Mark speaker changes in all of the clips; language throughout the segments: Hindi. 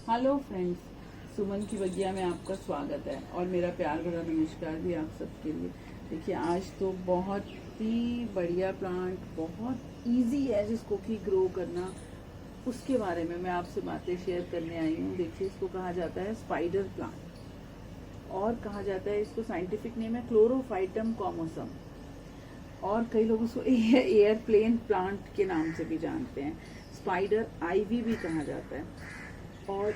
Speaker 1: हेलो फ्रेंड्स, सुमन की बगिया में आपका स्वागत है और मेरा प्यार भरा नमस्कार भी आप सबके लिए। देखिए, आज तो बहुत ही बढ़िया प्लांट, बहुत इजी है जिसको कि ग्रो करना, उसके बारे में मैं आपसे बातें शेयर करने आई हूँ। देखिए, इसको कहा जाता है स्पाइडर प्लांट और कहा जाता है, इसको साइंटिफिक नेम है क्लोरोफाइटम कॉमोसम, और कई लोग उसको एयरप्लेन प्लांट के नाम से भी जानते हैं। स्पाइडर आईवी भी कहा जाता है और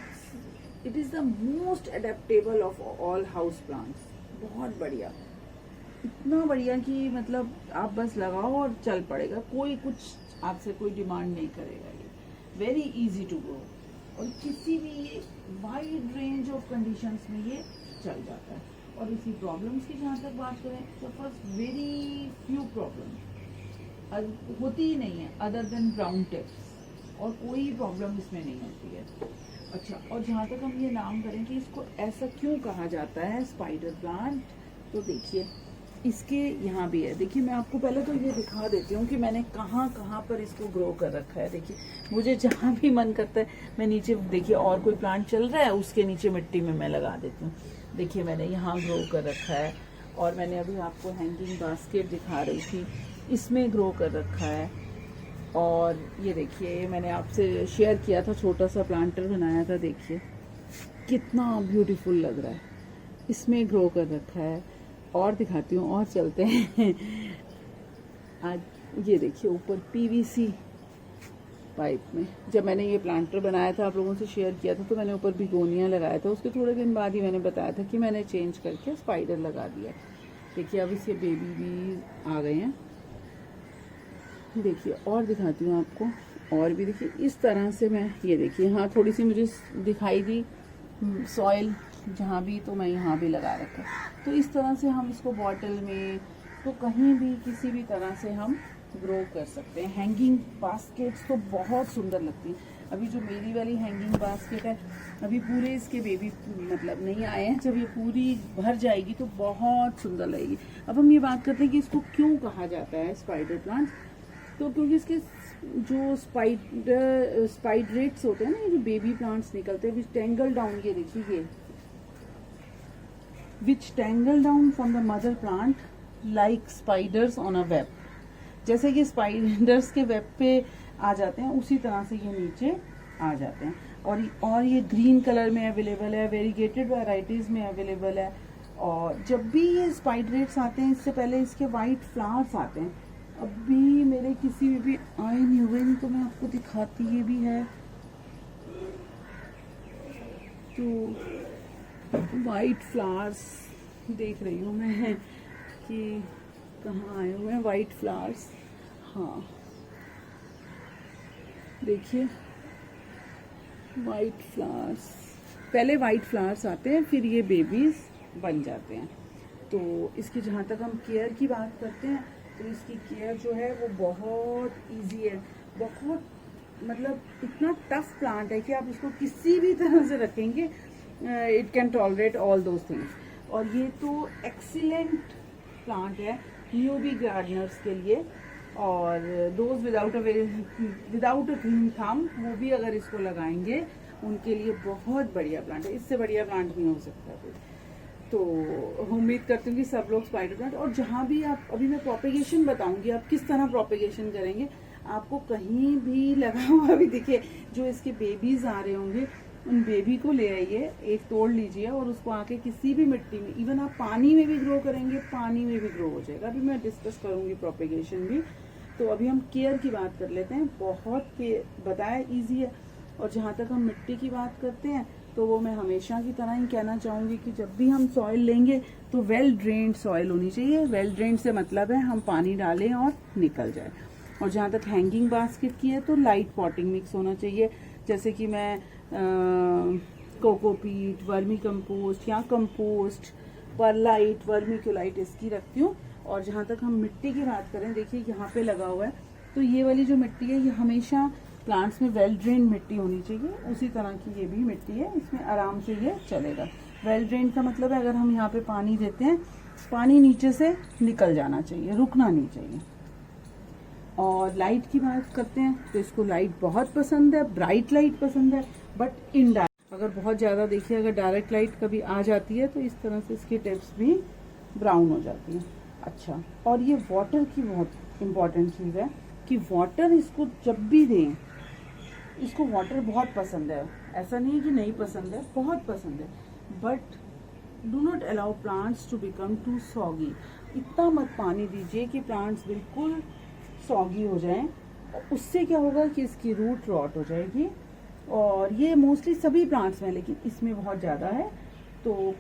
Speaker 1: it is the most adaptable of all house plants. बहुत बढ़िया, इतना बढ़िया कि मतलब आप बस लगाओ और चल पड़ेगा, कोई कुछ आपसे कोई डिमांड नहीं करेगा। ये वेरी इजी टू ग्रो और किसी भी वाइड रेंज ऑफ कंडीशंस में ये चल जाता है। और इसी प्रॉब्लम्स की जहाँ तक बात करें तो फर्स्ट वेरी फ्यू प्रॉब्लम होती ही नहीं है अदर देन ब्राउन टिप्स, और कोई प्रॉब्लम इसमें नहीं होती है। अच्छा, और जहाँ तक हम ये नाम करें कि इसको ऐसा क्यों कहा जाता है स्पाइडर प्लांट, तो देखिए इसके यहाँ भी है। देखिए, मैं आपको पहले तो ये दिखा देती हूँ कि मैंने कहाँ कहाँ पर इसको ग्रो कर रखा है। देखिए, मुझे जहाँ भी मन करता है मैं नीचे, देखिए और कोई प्लांट चल रहा है उसके नीचे मिट्टी में मैं लगा देती हूँ। देखिए, मैंने यहाँ ग्रो कर रखा है, और मैंने अभी आपको हैंगिंग बास्केट दिखा रही थी, इसमें ग्रो कर रखा है। और ये देखिए, मैंने आपसे शेयर किया था, छोटा सा प्लांटर बनाया था, देखिए कितना ब्यूटीफुल लग रहा है, इसमें ग्रो कर रखा है। और दिखाती हूँ, और चलते हैं आज ये देखिए ऊपर पीवीसी पाइप में, जब मैंने ये प्लांटर बनाया था, आप लोगों से शेयर किया था, तो मैंने ऊपर बिगोनिया लगाया था। उसके थोड़े दिन बाद ही मैंने बताया था कि मैंने चेंज करके स्पाइडर लगा दिया। देखिए, अब इसके बेबी भी आ गए हैं। देखिए, और दिखाती हूँ आपको, और भी देखिए इस तरह से मैं, ये देखिए हाँ थोड़ी सी मुझे दिखाई दी सॉइल जहाँ भी, तो मैं यहाँ भी लगा रखा। तो इस तरह से हम इसको बॉटल में, तो कहीं भी किसी भी तरह से हम ग्रो कर सकते हैं। हैंगिंग बास्केट्स तो बहुत सुंदर लगती हैं। अभी जो मेरी वाली हैंगिंग बास्केट है, अभी पूरे इसके बेबी मतलब नहीं आए हैं, जब ये पूरी भर जाएगी तो बहुत सुंदर लगेगी। अब हम ये बात करते हैं कि इसको क्यों कहा जाता है स्पाइडर प्लांट, तो क्योंकि इसके जो स्पाइडरेट्स होते हैं ना, ये जो बेबी प्लांट्स निकलते हैं, विच टैंगल डाउन, ये देखिए ये which tangle down from the mother plant like spiders on a web. जैसे कि स्पाइडर्स के वेब पे आ जाते हैं, उसी तरह से ये नीचे आ जाते हैं। और ये ग्रीन कलर में अवेलेबल है, वेरीगेटेड वैरायटीज में अवेलेबल है। और जब भी ये स्पाइडरेट्स आते हैं, इससे पहले इसके वाइट फ्लावर्स आते हैं। अभी मेरे किसी में भी आए नहीं हुए, नहीं तो मैं आपको दिखाती, ये भी है। तो वाइट फ्लावर्स देख रही हूँ मैं कि कहाँ आए हुए हैं वाइट फ्लावर्स। हाँ, देखिए वाइट फ्लावर्स, पहले वाइट फ्लावर्स आते हैं, फिर ये बेबीज बन जाते हैं। तो इसकी जहाँ तक हम केयर की बात करते हैं, तो इसकी केयर जो है वो बहुत इजी है। बहुत मतलब इतना टफ प्लांट है कि आप इसको किसी भी तरह से रखेंगे, it can tolerate all those things. और ये तो एक्सीलेंट प्लांट है न्यूबी गार्डनर्स के लिए, और those without a green thumb, वो भी अगर इसको लगाएंगे उनके लिए बहुत बढ़िया प्लांट है। इससे बढ़िया प्लांट नहीं हो सकता कोई। तो उम्मीद करती हूँ कि सब लोग स्पाइडर प्लांट, और जहाँ भी आप, अभी मैं प्रोपेगेशन बताऊंगी आप किस तरह प्रोपेगेशन करेंगे। आपको कहीं भी लगा हुआ भी दिखे, जो इसके बेबीज आ रहे होंगे, उन बेबी को ले आइए, एक तोड़ लीजिए और उसको आके किसी भी मिट्टी में, इवन आप पानी में भी ग्रो करेंगे, पानी में भी ग्रो हो जाएगा। अभी मैं डिस्कस करूंगी प्रोपेगेशन भी। तो अभी हम केयर की बात कर लेते हैं। बहुत बताया ईजी है। और जहाँ तक हम मिट्टी की बात करते हैं, तो वो मैं हमेशा की तरह ही कहना चाहूँगी कि जब भी हम सॉइल लेंगे तो वेल ड्रेन्ड सॉइल होनी चाहिए। वेल ड्रेन्ड से मतलब है हम पानी डालें और निकल जाए। और जहाँ तक हैंगिंग बास्केट की है, तो लाइट पॉटिंग मिक्स होना चाहिए। जैसे कि मैं कोकोपीट, वर्मी कंपोस्ट या कंपोस्ट, परलाइट, वर्मिक्यूलाइट इसकी रखती हूँ। और जहाँ तक हम मिट्टी की बात करें, देखिए यहाँ पे लगा हुआ है, तो ये वाली जो मिट्टी है, ये हमेशा प्लांट्स में वेल ड्रेन मिट्टी होनी चाहिए। उसी तरह की ये भी मिट्टी है, इसमें आराम से ये चलेगा। वेल ड्रेन का मतलब है अगर हम यहाँ पे पानी देते हैं, पानी नीचे से निकल जाना चाहिए, रुकना नहीं चाहिए। और लाइट की बात करते हैं, तो इसको लाइट बहुत पसंद है, ब्राइट लाइट पसंद है, बट इनडायरेक्ट। अगर बहुत ज़्यादा देखिए, अगर डायरेक्ट लाइट कभी आ जाती है तो इस तरह से इसकी टिप्स भी ब्राउन हो जाती हैं। अच्छा, और ये वाटर की बहुत इम्पॉर्टेंट चीज़ है कि वाटर इसको जब भी दें, इसको वाटर बहुत पसंद है, ऐसा नहीं है कि नहीं पसंद है, बहुत पसंद है, but do not allow plants to become too soggy. इतना मत पानी दीजिए कि प्लांट्स बिल्कुल सॉगी हो जाएं, उससे क्या होगा कि इसकी रूट रॉट हो जाएगी। और ये मोस्टली सभी प्लांट्स में, लेकिन इसमें बहुत ज़्यादा है। तो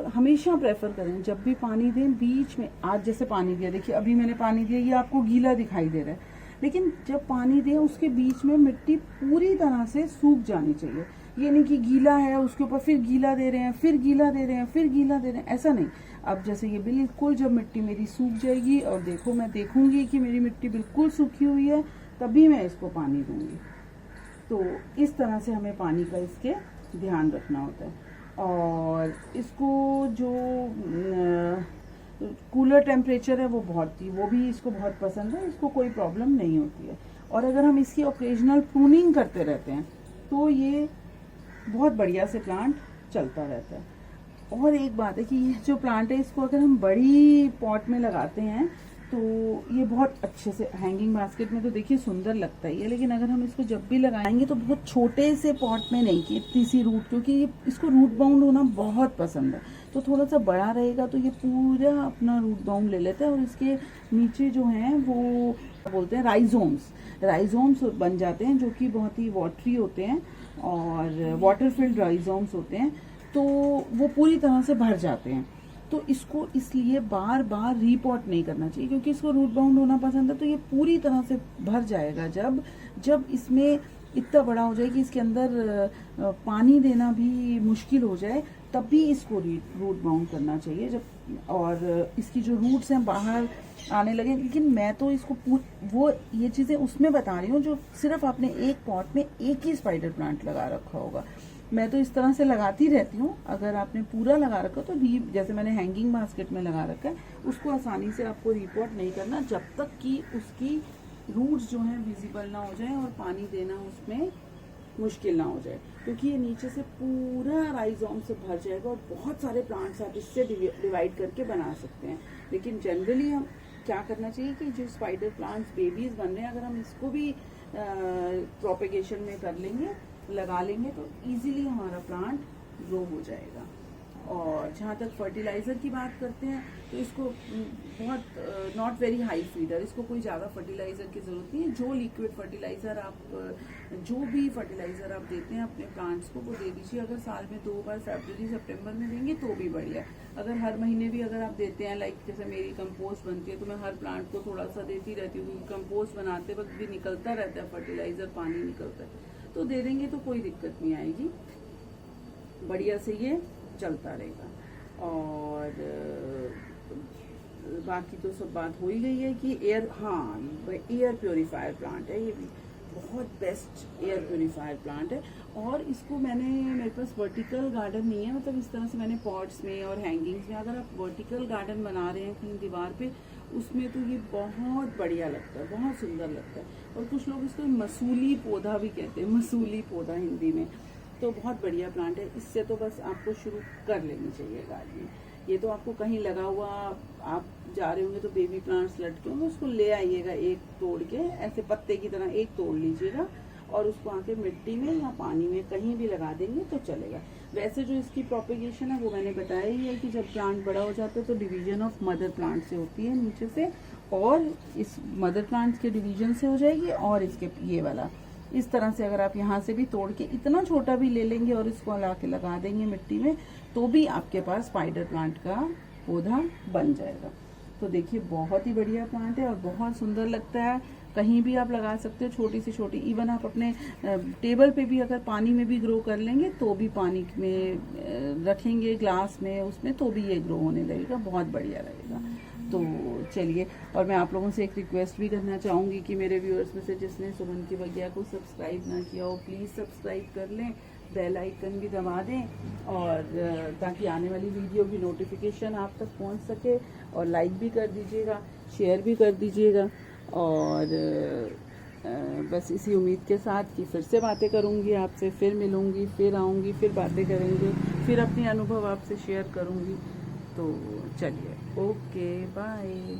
Speaker 1: हमेशा प्रेफर करें जब भी पानी दें, बीच में, आज जैसे पानी दिया, देखिए अभी मैंने पानी दिया, ये आपको गीला दिखाई दे रहा है, लेकिन जब पानी दें उसके बीच में मिट्टी पूरी तरह से सूख जानी चाहिए। ये नहीं कि गीला है उसके ऊपर फिर गीला दे रहे हैं, फिर गीला दे रहे हैं, फिर गीला दे रहे हैं, ऐसा नहीं। अब जैसे ये बिल्कुल जब मिट्टी मेरी सूख जाएगी और देखो मैं देखूंगी कि मेरी मिट्टी बिल्कुल सूखी हुई है, तभी मैं इसको पानी दूंगी। तो इस तरह से हमें पानी का इसके ध्यान रखना होता है। और इसको जो कूलर टेम्परेचर है वो भी इसको बहुत पसंद है, इसको कोई प्रॉब्लम नहीं होती है। और अगर हम इसकी ओकेजनल प्रूनिंग करते रहते हैं तो ये बहुत बढ़िया से प्लांट चलता रहता है। और एक बात है कि ये जो प्लांट है, इसको अगर हम बड़ी पॉट में लगाते हैं तो ये बहुत अच्छे से, हैंगिंग बास्केट में तो देखिए सुंदर लगता ही है, लेकिन अगर हम इसको जब भी लगाएंगे तो बहुत छोटे से पॉट में नहीं, कि इतनी सी रूट, क्योंकि ये इसको रूट बाउंड होना बहुत पसंद है। तो थोड़ा सा बड़ा रहेगा तो ये पूरा अपना रूट बाउंड ले लेता है, और इसके नीचे जो हैं वो बोलते हैं राइजोम्स बन जाते हैं, जो कि बहुत ही वाटरी होते हैं और वाटर फिल्ड राइजोम्स होते हैं, तो वो पूरी तरह से भर जाते हैं। तो इसको इसलिए बार बार रीपॉट नहीं करना चाहिए, क्योंकि इसको रूट बाउंड होना पसंद है। तो ये पूरी तरह से भर जाएगा जब इसमें इतना बड़ा हो जाए कि इसके अंदर पानी देना भी मुश्किल हो जाए, तब भी इसको रूट बाउंड करना चाहिए। जब और इसकी जो रूट्स हैं बाहर आने लगे, लेकिन मैं तो इसको वो ये चीज़ें उसमें बता रही हूँ जो सिर्फ आपने एक पॉट में एक ही स्पाइडर प्लांट लगा रखा होगा। मैं तो इस तरह से लगाती रहती हूँ। अगर आपने पूरा लगा रखा तो जैसे मैंने हैंगिंग बास्केट में लगा रखा है, उसको आसानी से आपको रिपोर्ट नहीं करना जब तक कि उसकी रूट्स जो हैं विजिबल ना हो जाए और पानी देना उसमें मुश्किल ना हो जाए, क्योंकि ये नीचे से पूरा राइजोम से भर जाएगा और बहुत सारे प्लांट्स आप इससे डिवाइड करके बना सकते हैं। लेकिन जनरली हम क्या करना चाहिए कि जो स्पाइडर प्लांट्स बेबीज बन रहे हैं, अगर हम इसको भी प्रोपेगेशन में कर लेंगे, लगा लेंगे, तो इजीली हमारा प्लांट ग्रो हो जाएगा। और जहाँ तक फर्टिलाइज़र की बात करते हैं, तो इसको बहुत नॉट वेरी हाई फीडर, इसको कोई ज़्यादा फर्टिलाइज़र की ज़रूरत नहीं है। जो लिक्विड फर्टिलाइज़र जो भी फर्टिलाइज़र आप देते हैं अपने प्लांट्स को, वो दे दीजिए। अगर साल में 2 बार फरवरी सितंबर में देंगे तो भी बढ़िया। अगर हर महीने भी अगर आप देते हैं, लाइक जैसे मेरी कंपोस्ट बनती है तो मैं हर प्लांट को थोड़ा सा देती रहती हूँ, क्योंकि कंपोस्ट बनाते वक्त भी निकलता रहता है फर्टिलाइज़र, पानी निकलता है, तो दे देंगे तो कोई दिक्कत नहीं आएगी, बढ़िया से ये चलता रहेगा। और बाकी तो सब बात हो ही गई है कि एयर प्योरीफायर प्लांट है, ये भी बहुत बेस्ट एयर प्योरीफायर प्लांट है। और इसको मेरे पास वर्टिकल गार्डन नहीं है, मतलब इस तरह से मैंने पॉट्स में और हैंगिंग्स में, अगर आप वर्टिकल गार्डन बना रहे हैं कहीं दीवार पे, उसमें तो ये बहुत बढ़िया लगता है, बहुत सुंदर लगता है। और कुछ लोग इसको मसूली पौधा भी कहते हैं, मसूली पौधा हिंदी में, तो बहुत बढ़िया प्लांट है। इससे तो बस आपको शुरू कर लेनी चाहिए गार्डनिंग। ये तो आपको कहीं लगा हुआ, आप जा रहे होंगे तो बेबी प्लांट्स लटके होंगे, उसको ले आइएगा एक तोड़ के, ऐसे पत्ते की तरह एक तोड़ लीजिएगा और उसको आके मिट्टी में या पानी में कहीं भी लगा देंगे तो चलेगा। वैसे जो इसकी प्रोपेगेशन है वो मैंने बताया ही है कि जब प्लांट बड़ा हो जाता है तो डिवीजन ऑफ मदर प्लांट से होती है नीचे से, और इस मदर प्लांट के डिवीजन से हो जाएगी। और इसके ये वाला इस तरह से अगर आप यहाँ से भी तोड़ के इतना छोटा भी ले लेंगे और इसको ला के लगा देंगे मिट्टी में, तो भी आपके पास स्पाइडर प्लांट का पौधा बन जाएगा। तो देखिए बहुत ही बढ़िया प्लांट है और बहुत सुंदर लगता है, कहीं भी आप लगा सकते हो, छोटी से छोटी, इवन आप अपने टेबल पे भी अगर पानी में भी ग्रो कर लेंगे तो भी, पानी में रखेंगे ग्लास में उसमें, तो भी ये ग्रो होने लगेगा, बहुत बढ़िया लगेगा। तो चलिए, और मैं आप लोगों से एक रिक्वेस्ट भी करना चाहूँगी कि मेरे व्यूअर्स में से जिसने सुमन की बगिया को सब्सक्राइब ना किया हो, प्लीज़ सब्सक्राइब कर लें, बेल आइकन भी दबा दें, और ताकि आने वाली वीडियो की नोटिफिकेशन आप तक पहुंच सके। और लाइक भी कर दीजिएगा, शेयर भी कर दीजिएगा, और बस इसी उम्मीद के साथ कि फिर से बातें करूँगी आपसे, फिर मिलूँगी, फिर आऊँगी, फिर बातें करेंगे, फिर अपनी अनुभव आपसे शेयर करूँगी। तो चलिए, ओके बाय।